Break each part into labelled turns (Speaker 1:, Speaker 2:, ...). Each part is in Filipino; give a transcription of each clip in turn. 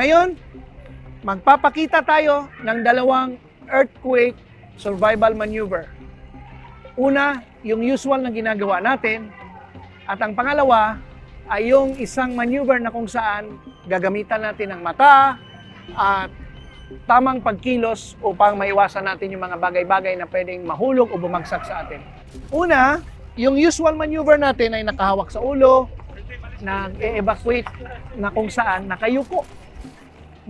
Speaker 1: Ngayon, magpapakita tayo ng dalawang earthquake survival maneuver. Una, yung usual na ginagawa natin. At ang pangalawa ay yung isang maneuver na kung saan gagamitan natin ng mata at tamang pagkilos upang maiwasan natin yung mga bagay-bagay na pwedeng mahulog o bumagsak sa atin. Una, yung usual maneuver natin ay nakahawak sa ulo, nag-evacuate na kung saan nakayuko.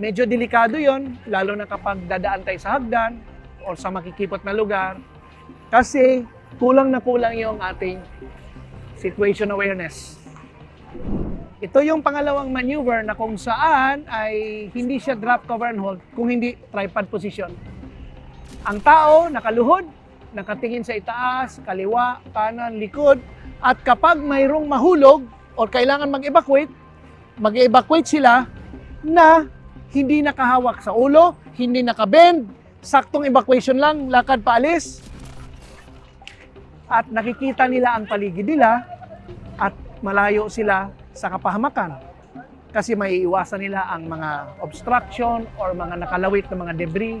Speaker 1: Medyo delikado yon, lalo na kapag dadaan tayo sa hagdan o sa makikipot na lugar kasi kulang na kulang yung ating situation awareness. Ito yung pangalawang maneuver na kung saan ay hindi siya drop, cover, and hold, kung hindi tripod position. Ang tao nakaluhod, nakatingin sa itaas, kaliwa, kanan, likod, at kapag mayroong mahulog o kailangan mag-evacuate sila na hindi nakahawak sa ulo, hindi nakabend, saktong evacuation lang, lakad paalis, at nakikita nila ang paligid nila at malayo sila sa kapahamakan kasi may iwasan nila ang mga obstruction or mga nakalawit na mga debris.